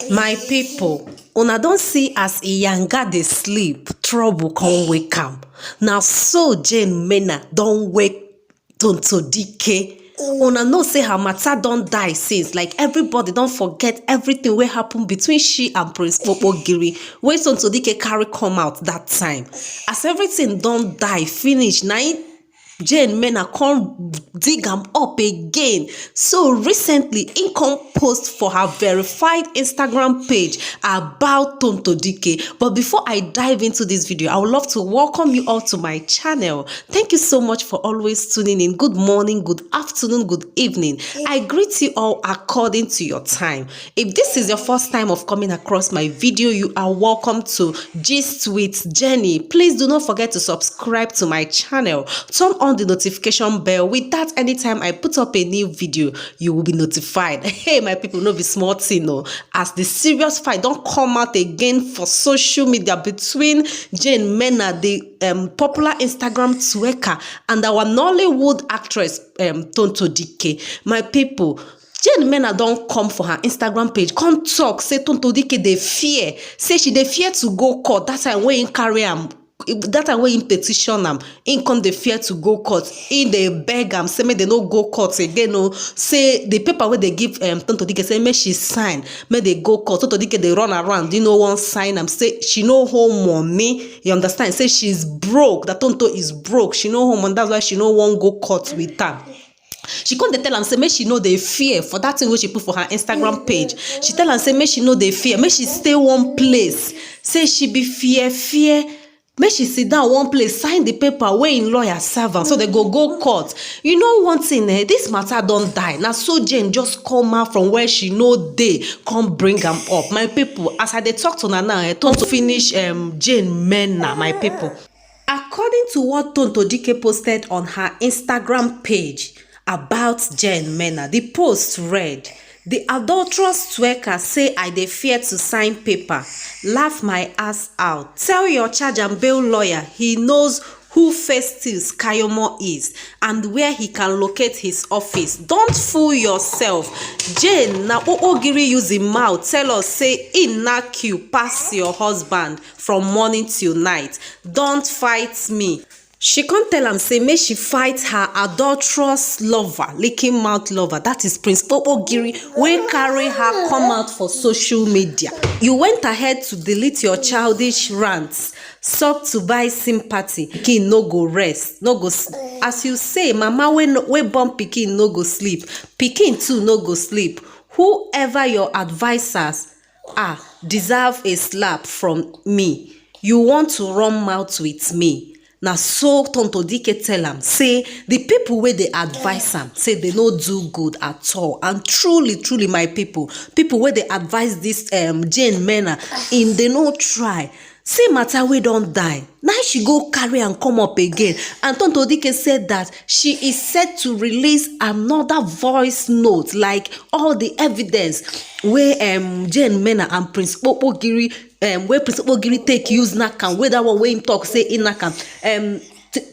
My people, una don see as Iyanga dey sleep, trouble come wake am. Na so Jane Mena don wake Tonto Dike. Una know say her matter don die since, like everybody don forget everything wey happen between she and Prince Popogiri wey Tonto Dike carry come out that time. As everything don die finish, na im Jane Mena come dig am up again. So recently, im come post for her verified Instagram page about Tonto Dike. But before I dive into this video, I would love to welcome you all to my channel. Thank you so much for always tuning in. Good morning, good afternoon, good evening. I greet you all according to your time. If this is your first time of coming across my video, you are welcome to Gist with Jenny. Please do not forget to subscribe to my channel. Turn on the notification bell. With that, anytime I put up a new video, you will be notified. Hey, my people, no be small thing, no. As the serious fight don't come out again for social media between Jane Mena, the popular Instagram twerker, and our Nollywood actress Tonto Dike. My people, Jane Mena don come for her Instagram page, come talk, say Tonto Dike dey fear, say she dey fear to go court. That time wey im carry am, that time wey im petition am, im come dey fear to go court. Im dey beg am, say make dem no go court again o. Say the paper wey dey give Tonto Dike, say make she sign, make dey go court. Tonto Dike dey run around, no wan sign am. Say she no hold money, you understand? Say she's broke, that Tonto is broke. She no hold money, that's why she no wan go court with am. She come dey tell am say make she no dey fear for that thing wey she put for her Instagram page. She tell am say make she no dey fear, make she stay one place. Say she be fear. Make she sit down one place, sign the paper wey im lawyer serve am, so they go court. You know one thing, this matter don die. Na so Jane just come out from where she no dey, come bring am up. My people, as I dey talk to una now, Tonto finish Jane Mena, my people. According to what Tonto Dike posted on her Instagram page about Jane Mena, the post read, "The adulterous twerker say I dey fear to sign paper. Laugh my ass out. Tell your charge and bail lawyer he knows who Festus Kayomo is and where he can locate his office. Don't fool yourself. Jane na Ogiri use him mouth tell us say he knack you pass your husband from morning till night. Don't fight me." She can't tell am say make she fight her adulterous lover, licking mouth lover, that is Prince Popogiri, wey carry her come out for social media. You went ahead to delete your childish rants, sought to buy sympathy. Pikin no go rest, no go as you say, mama wey born pikin no go sleep, pikin too no go sleep. Whoever your advisors are deserve a slap from me. You want to run mouth with me. Na so Tonto Dike tell am say the people wey dey advise am say they no do good at all. And truly my people wey dey advise this Jane Mena, in they no try. See matter wey don die, now she go carry and come up again. And Tonto Dike said that she is set to release another voice note, like all the evidence wey Jane Mena and Prince Popogiri wey Prince Popogiri take use knack am, wey that one wey im talk say im knack am.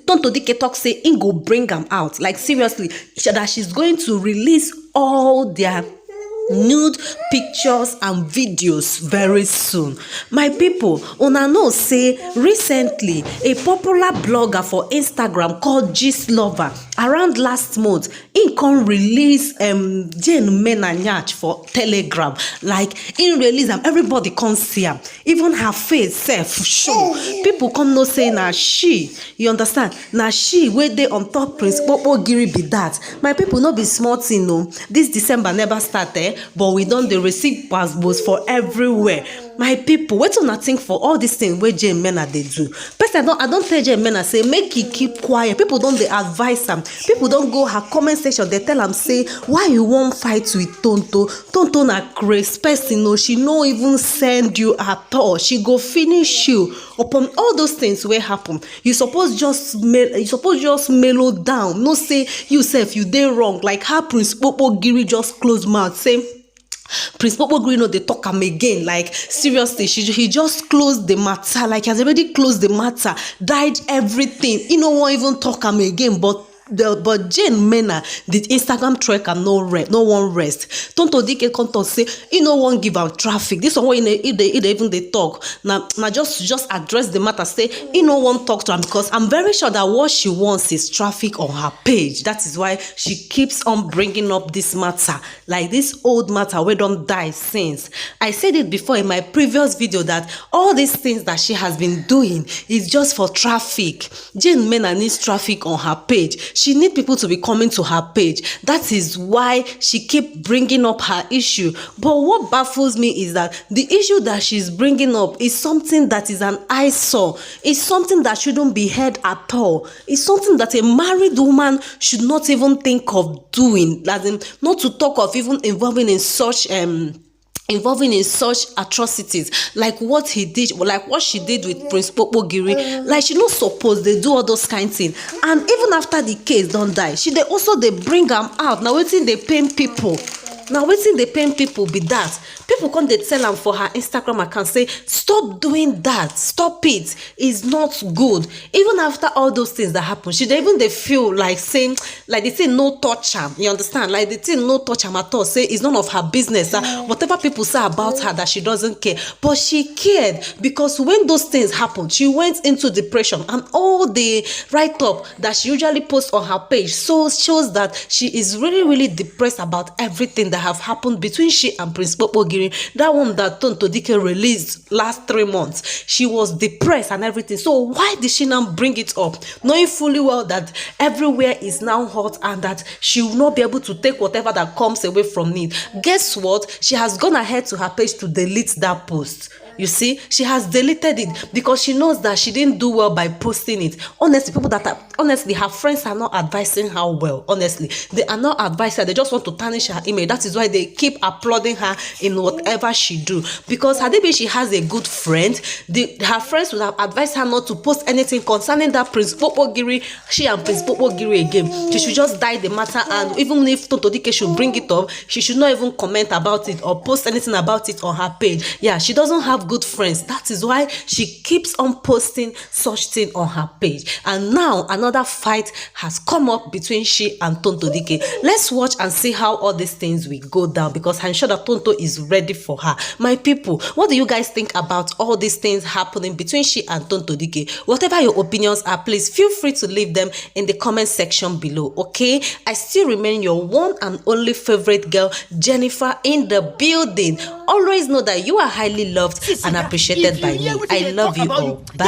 Tonto Dike talk say im go bring am out, like seriously, that she's going to release all their nude pictures and videos very soon. My people, una know say recently a popular blogger for Instagram called Gist Lover, around last month, he come release Jane Mena nyash for Telegram. Like in release am, everybody come see am, even her face self show. People come know say na she, you understand, na she wey dey on top Prince Popogiri be that. My people, no be small thing, no. This December never start, but we don dey receive passports for everywhere. My people, wetin una think for all these things wey Jane Mena dey do? Person, I don tell Jane Mena say make he keep quiet. People don dey advise am. People don go her comment section, they tell am say why you wan fight with Tonto? Tonto na crazy person, no, she no even send you at all. She go finish you. Upon all those things wey happen, you suppose just mellow down. No say you sef you dey wrong, like how Prince Popogiri just close mouth say Prince Popogiri no dey talk am again. Like seriously, he just closed the matter, like he has already closed the matter, died everything. He no wan even talk am again. But but Jane Mena, the Instagram tracker, no one rest. Tonto Dike come talk say he no one give out traffic. This one wey even they talk. Now just address the matter. Say he no one talk to am because I'm very sure that what she wants is traffic on her page. That is why she keeps on bringing up this matter, like this old matter wey don die since. I said it before in my previous video that all these things that she has been doing is just for traffic. Jane Mena needs traffic on her page. She needs people to be coming to her page. That is why she keep bringing up her issue. But what baffles me is that the issue that she's bringing up is something that is an eyesore. It's something that shouldn't be heard at all. It's something that a married woman should not even think of doing. Not to talk of even involving in such atrocities like what he did, like what she did with Prince Popogiri. Like she not supposed they do all those kind things. And even after the case don't die, they also bring am out. Now wetin they pain people. Now wetin dey pain people be that people come dey tell am for her Instagram account say stop doing that, stop it, it's not good. Even after all those things that happen, she dey even dey feel like saying, like they say no touch am, you understand, like the thing no touch am at all, say it's none of her business. Whatever people say about her that she doesn't care, but she cared because when those things happened, she went into depression, and all the write-up that she usually posts on her page shows that she is really depressed about everything that have happened between she and Prince Popogiri. That one that Tonto Dike released last 3 months, she was depressed and everything. So why did she now bring it up, knowing fully well that everywhere is now hot and that she will not be able to take whatever that comes away from it? Guess what? She has gone ahead to her page to delete that post. You see, she has deleted it because she knows that she didn't do well by posting it. Honestly, her friends are not advising her well. Honestly, they are not advising her. They just want to tarnish her image. That is why they keep applauding her in whatever she do. Because had it been she has a good friend, her friends would have advised her not to post anything concerning that Prince Popogiri, she and Prince Popogiri again. She should just die the matter, and even if Tonto Dike should bring it up, she should not even comment about it or post anything about it on her page. Yeah, she doesn't have good friends. That is why she keeps on posting such thing on her page. And now another fight has come up between she and Tonto Dike. Let's watch and see how all these things will go down, because I'm sure that Tonto is ready for her. My people, what do you guys think about all these things happening between she and Tonto Dike? Whatever your opinions are, please feel free to leave them in the comment section below. Okay, I still remain your one and only favorite girl, Jennifer, in the building. Always know that you are highly loved and appreciated by me. I love you all. Bye.